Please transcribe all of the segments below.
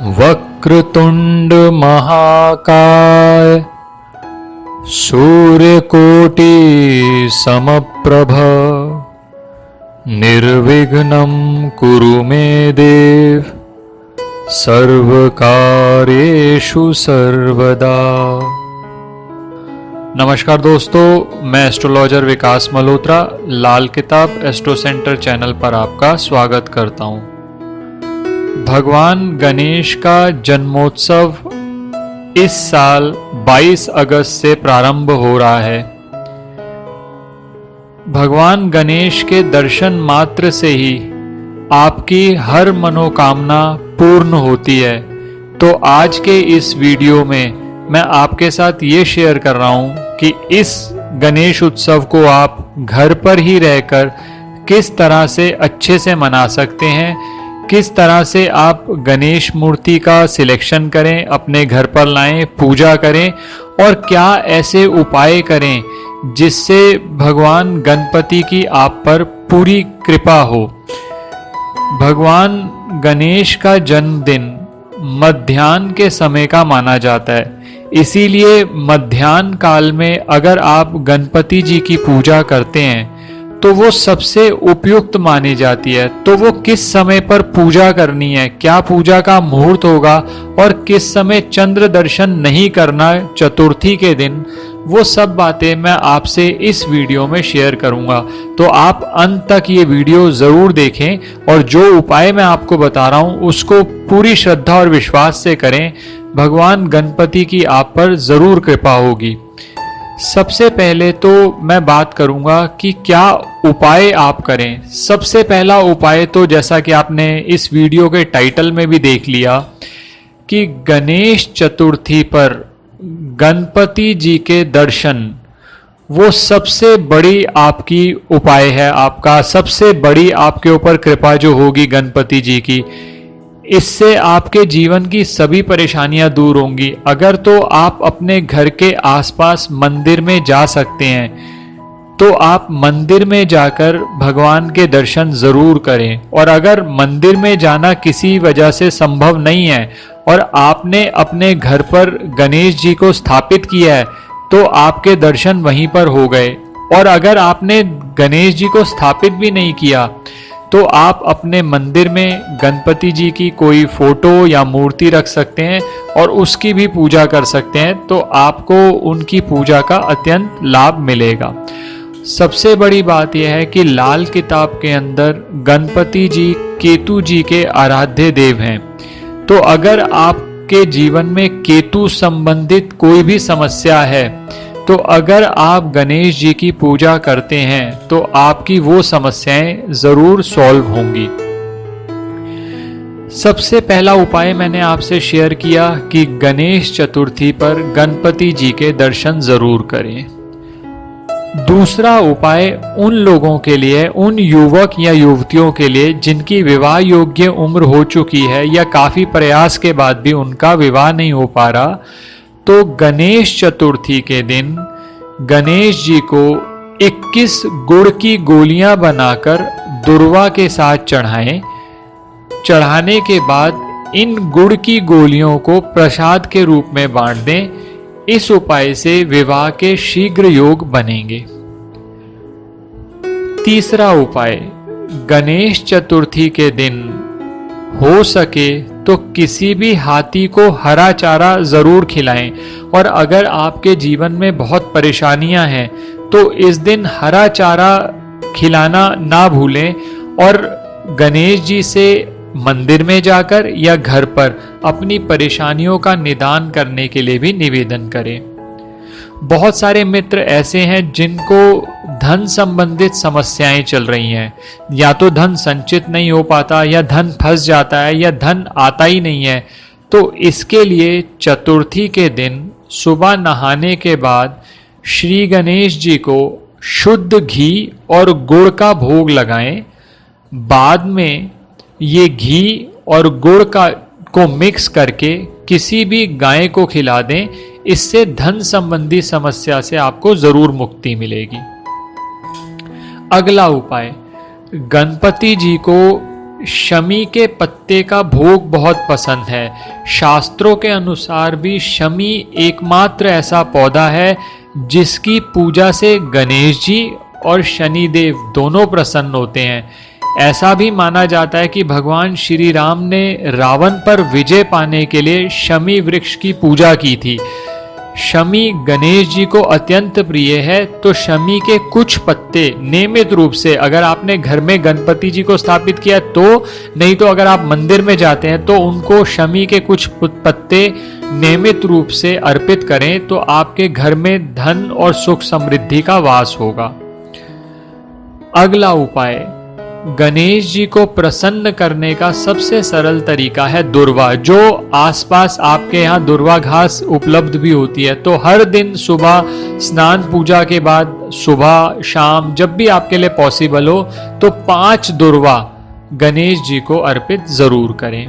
वक्रतुंड महाकाय सूर्यकोटि समप्रभ निर्विघ्नं कुरु मे देव सर्वकार्येषु सर्वदा। नमस्कार दोस्तों, मैं एस्ट्रोलॉजर विकास मल्होत्रा लाल किताब एस्ट्रो सेंटर चैनल पर आपका स्वागत करता हूं। भगवान गणेश का जन्मोत्सव इस साल 22 अगस्त से प्रारंभ हो रहा है। भगवान गणेश के दर्शन मात्र से ही आपकी हर मनोकामना पूर्ण होती है। तो आज के इस वीडियो में मैं आपके साथ ये शेयर कर रहा हूं कि इस गणेश उत्सव को आप घर पर ही रहकर किस तरह से अच्छे से मना सकते हैं, किस तरह से आप गणेश मूर्ति का सिलेक्शन करें, अपने घर पर लाएं, पूजा करें और क्या ऐसे उपाय करें जिससे भगवान गणपति की आप पर पूरी कृपा हो। भगवान गणेश का जन्मदिन मध्याह्न के समय का माना जाता है, इसीलिए मध्याह्न काल में अगर आप गणपति जी की पूजा करते हैं तो वो सबसे उपयुक्त मानी जाती है। तो वो किस समय पर पूजा करनी है, क्या पूजा का मुहूर्त होगा और किस समय चंद्र दर्शन नहीं करना चतुर्थी के दिन, वो सब बातें मैं आपसे इस वीडियो में शेयर करूंगा। तो आप अंत तक ये वीडियो जरूर देखें और जो उपाय मैं आपको बता रहा हूं उसको पूरी श्रद्धा और विश्वास से करें। भगवान गणपति की आप पर जरूर कृपा होगी। सबसे पहले तो मैं बात करूंगा कि क्या उपाय आप करें। सबसे पहला उपाय तो जैसा कि आपने इस वीडियो के टाइटल में भी देख लिया कि गणेश चतुर्थी पर गणपति जी के दर्शन वो सबसे बड़ी आपकी उपाय है। आपका सबसे बड़ी आपके ऊपर कृपा जो होगी गणपति जी की, इससे आपके जीवन की सभी परेशानियां दूर होंगी। अगर तो आप अपने घर के आसपास मंदिर में जा सकते हैं तो आप मंदिर में जाकर भगवान के दर्शन जरूर करें। और अगर मंदिर में जाना किसी वजह से संभव नहीं है और आपने अपने घर पर गणेश जी को स्थापित किया है तो आपके दर्शन वहीं पर हो गए। और अगर आपने गणेश जी को स्थापित भी नहीं किया तो आप अपने मंदिर में गणपति जी की कोई फोटो या मूर्ति रख सकते हैं और उसकी भी पूजा कर सकते हैं। तो आपको उनकी पूजा का अत्यंत लाभ मिलेगा। सबसे बड़ी बात यह है कि लाल किताब के अंदर गणपति जी केतु जी के आराध्य देव हैं। तो अगर आपके जीवन में केतु संबंधित कोई भी समस्या है तो अगर आप गणेश जी की पूजा करते हैं तो आपकी वो समस्याएं जरूर सॉल्व होंगी। सबसे पहला उपाय मैंने आपसे शेयर किया कि गणेश चतुर्थी पर गणपति जी के दर्शन जरूर करें। दूसरा उपाय उन लोगों के लिए, उन युवक या युवतियों के लिए जिनकी विवाह योग्य उम्र हो चुकी है या काफी प्रयास के बाद भी उनका विवाह नहीं हो पा रहा, तो गणेश चतुर्थी के दिन गणेश जी को 21 गुड़ की गोलियां बनाकर दुर्वा के साथ चढ़ाएं। चढ़ाने के बाद इन गुड़ की गोलियों को प्रसाद के रूप में बांट दें। इस उपाय से विवाह के शीघ्र योग बनेंगे। तीसरा उपाय, गणेश चतुर्थी के दिन हो सके तो किसी भी हाथी को हरा चारा जरूर खिलाएं। और अगर आपके जीवन में बहुत परेशानियां हैं तो इस दिन हरा चारा खिलाना ना भूलें और गणेश जी से मंदिर में जाकर या घर पर अपनी परेशानियों का निदान करने के लिए भी निवेदन करें। बहुत सारे मित्र ऐसे हैं जिनको धन संबंधित समस्याएं चल रही हैं, या तो धन संचित नहीं हो पाता या धन फंस जाता है या धन आता ही नहीं है। तो इसके लिए चतुर्थी के दिन सुबह नहाने के बाद श्री गणेश जी को शुद्ध घी और गुड़ का भोग लगाएं। बाद में ये घी और गुड़ को मिक्स करके किसी भी गाय को खिला दें। इससे धन संबंधी समस्या से आपको जरूर मुक्ति मिलेगी। अगला उपाय, गणपति जी को शमी के पत्ते का भोग बहुत पसंद है। शास्त्रों के अनुसार भी शमी एकमात्र ऐसा पौधा है जिसकी पूजा से गणेश जी और शनिदेव दोनों प्रसन्न होते हैं। ऐसा भी माना जाता है कि भगवान श्री राम ने रावण पर विजय पाने के लिए शमी वृक्ष की पूजा की थी। शमी गणेश जी को अत्यंत प्रिय है, तो शमी के कुछ पत्ते नियमित रूप से, अगर आपने घर में गणपति जी को स्थापित किया तो, नहीं तो अगर आप मंदिर में जाते हैं तो उनको शमी के कुछ पत्ते नियमित रूप से अर्पित करें, तो आपके घर में धन और सुख समृद्धि का वास होगा। अगला उपाय, गणेश जी को प्रसन्न करने का सबसे सरल तरीका है दुर्वा। जो आसपास आपके यहाँ दुर्वा घास उपलब्ध भी होती है, तो हर दिन सुबह स्नान पूजा के बाद, सुबह शाम जब भी आपके लिए पॉसिबल हो, तो 5 दुर्वा गणेश जी को अर्पित जरूर करें।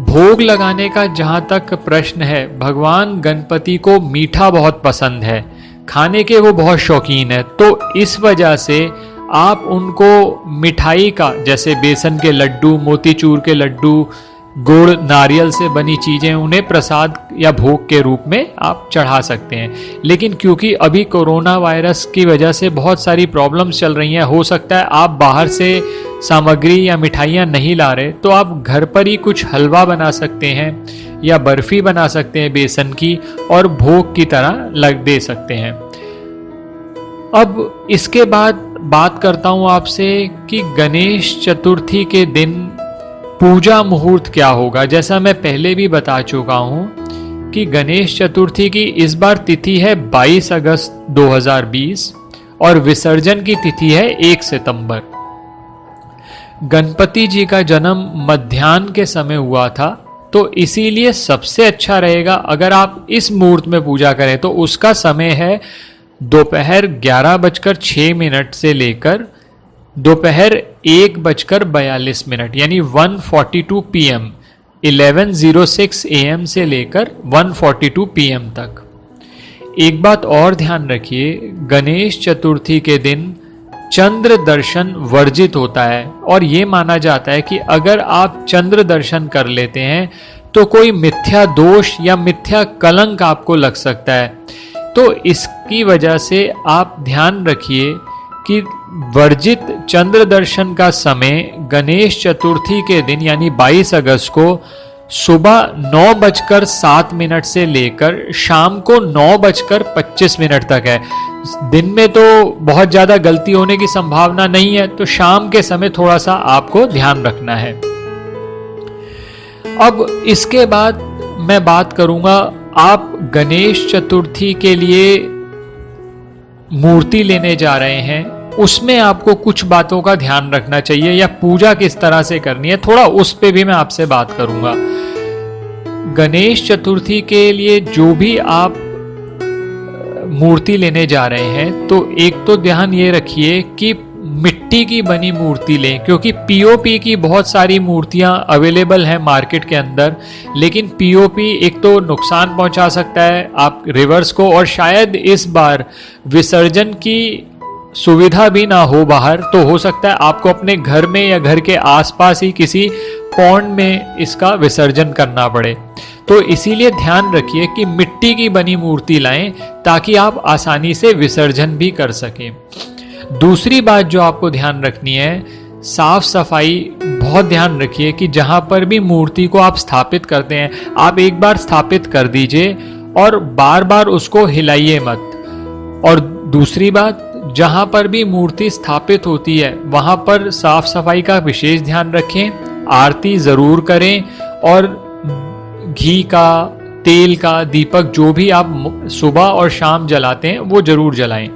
भोग लगाने का जहाँ तक प्रश्न है, भगवान गणपति को मीठा बहुत पसंद है, खाने के वो बहुत शौकीन है, तो इस वजह से आप उनको मिठाई का, जैसे बेसन के लड्डू, मोतीचूर के लड्डू, गुड़, नारियल से बनी चीज़ें, उन्हें प्रसाद या भोग के रूप में आप चढ़ा सकते हैं। लेकिन क्योंकि अभी कोरोना वायरस की वजह से बहुत सारी प्रॉब्लम्स चल रही हैं, हो सकता है आप बाहर से सामग्री या मिठाइयाँ नहीं ला रहे, तो आप घर पर ही कुछ हलवा बना सकते हैं या बर्फ़ी बना सकते हैं बेसन की, और भोग की तरह दे सकते हैं। अब इसके बाद बात करता हूं आपसे कि गणेश चतुर्थी के दिन पूजा मुहूर्त क्या होगा। जैसा मैं पहले भी बता चुका हूं कि गणेश चतुर्थी की इस बार तिथि है 22 अगस्त 2020 और विसर्जन की तिथि है 1 सितंबर। गणपति जी का जन्म मध्याह्न के समय हुआ था, तो इसीलिए सबसे अच्छा रहेगा अगर आप इस मुहूर्त में पूजा करें, तो उसका समय है दोपहर 11:06 से लेकर दोपहर 1:42 यानी 1:42 PM, 11:06 AM से लेकर 1:42 PM तक। एक बात और ध्यान रखिए, गणेश चतुर्थी के दिन चंद्र दर्शन वर्जित होता है, और ये माना जाता है कि अगर आप चंद्र दर्शन कर लेते हैं तो कोई मिथ्या दोष या मिथ्या कलंक आपको लग सकता है। तो इसकी वजह से आप ध्यान रखिए कि वर्जित चंद्र दर्शन का समय गणेश चतुर्थी के दिन यानी 22 अगस्त को सुबह 9:07 से लेकर शाम को 9:25 तक है। दिन में तो बहुत ज़्यादा गलती होने की संभावना नहीं है, तो शाम के समय थोड़ा सा आपको ध्यान रखना है। अब इसके बाद मैं बात करूंगा, आप गणेश चतुर्थी के लिए मूर्ति लेने जा रहे हैं, उसमें आपको कुछ बातों का ध्यान रखना चाहिए, या पूजा किस तरह से करनी है, थोड़ा उस पे भी मैं आपसे बात करूंगा। गणेश चतुर्थी के लिए जो भी आप मूर्ति लेने जा रहे हैं, तो एक तो ध्यान ये रखिए कि मिट्टी की बनी मूर्ति लें, क्योंकि पीओपी की बहुत सारी मूर्तियां अवेलेबल हैं मार्केट के अंदर, लेकिन पीओपी एक तो नुकसान पहुंचा सकता है आप रिवर्स को, और शायद इस बार विसर्जन की सुविधा भी ना हो बाहर, तो हो सकता है आपको अपने घर में या घर के आसपास ही किसी पॉन्ड में इसका विसर्जन करना पड़े। तो इसीलिए ध्यान रखिए कि मिट्टी की बनी मूर्ति लाएं, ताकि आप आसानी से विसर्जन भी कर सकें। दूसरी बात जो आपको ध्यान रखनी है, साफ सफाई बहुत ध्यान रखिए कि जहां पर भी मूर्ति को आप स्थापित करते हैं, आप एक बार स्थापित कर दीजिए और बार बार उसको हिलाइए मत। और दूसरी बात, जहां पर भी मूर्ति स्थापित होती है वहां पर साफ सफाई का विशेष ध्यान रखें, आरती जरूर करें, और घी का, तेल का दीपक जो भी आप सुबह और शाम जलाते हैं वो जरूर जलाएं।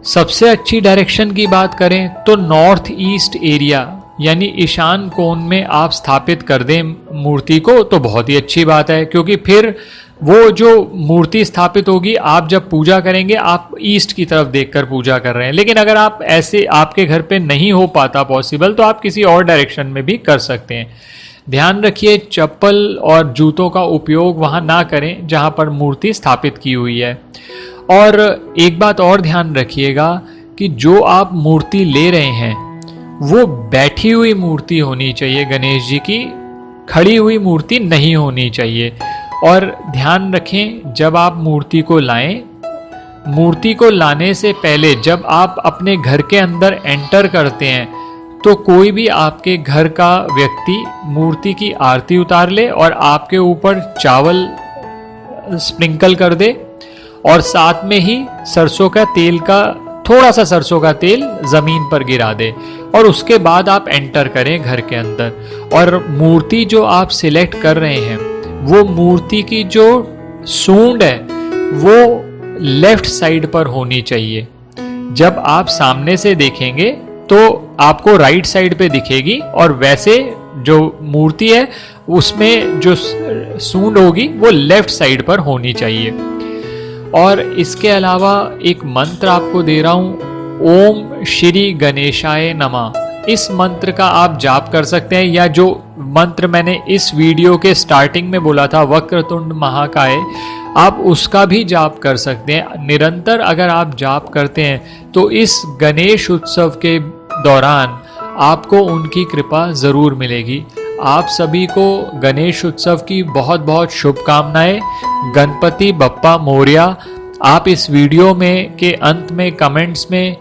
सबसे अच्छी डायरेक्शन की बात करें तो नॉर्थ ईस्ट एरिया यानी ईशान कोण में आप स्थापित कर दें मूर्ति को, तो बहुत ही अच्छी बात है, क्योंकि फिर वो जो मूर्ति स्थापित होगी, आप जब पूजा करेंगे आप ईस्ट की तरफ देखकर पूजा कर रहे हैं। लेकिन अगर आप ऐसे आपके घर पे नहीं हो पाता पॉसिबल, तो आप किसी और डायरेक्शन में भी कर सकते हैं। ध्यान रखिए चप्पल और जूतों का उपयोग वहां ना करें जहां पर मूर्ति स्थापित की हुई है। और एक बात और ध्यान रखिएगा कि जो आप मूर्ति ले रहे हैं वो बैठी हुई मूर्ति होनी चाहिए गणेश जी की, खड़ी हुई मूर्ति नहीं होनी चाहिए। और ध्यान रखें, जब आप मूर्ति को लाएं, मूर्ति को लाने से पहले जब आप अपने घर के अंदर एंटर करते हैं तो कोई भी आपके घर का व्यक्ति मूर्ति की आरती उतार ले और आपके ऊपर चावल स्प्रिंकल कर दे और साथ में ही सरसों का तेल का थोड़ा सा सरसों का तेल जमीन पर गिरा दे और उसके बाद आप एंटर करें घर के अंदर। और मूर्ति जो आप सिलेक्ट कर रहे हैं वो मूर्ति की जो सूंड है वो लेफ्ट साइड पर होनी चाहिए। जब आप सामने से देखेंगे तो आपको राइट साइड पे दिखेगी और वैसे जो मूर्ति है उसमें जो सूंड होगी वो लेफ्ट साइड पर होनी चाहिए। और इसके अलावा एक मंत्र आपको दे रहा हूं, ओम श्री गणेशाय नमः। इस मंत्र का आप जाप कर सकते हैं, या जो मंत्र मैंने इस वीडियो के स्टार्टिंग में बोला था वक्रतुंड महाकाय, आप उसका भी जाप कर सकते हैं। निरंतर अगर आप जाप करते हैं तो इस गणेश उत्सव के दौरान आपको उनकी कृपा जरूर मिलेगी। आप सभी को गणेश उत्सव की बहुत बहुत शुभकामनाएं। गणपति बप्पा मोरया। आप इस वीडियो में के अंत में कमेंट्स में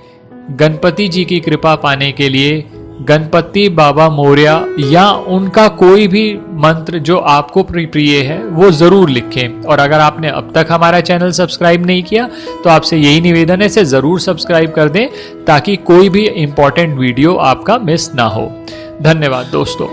गणपति जी की कृपा पाने के लिए गणपति बाबा मोरया या उनका कोई भी मंत्र जो आपको प्रिय है वो ज़रूर लिखें। और अगर आपने अब तक हमारा चैनल सब्सक्राइब नहीं किया तो आपसे यही निवेदन है, इसे ज़रूर सब्सक्राइब कर दें ताकि कोई भी इम्पोर्टेंट वीडियो आपका मिस ना हो। धन्यवाद दोस्तों।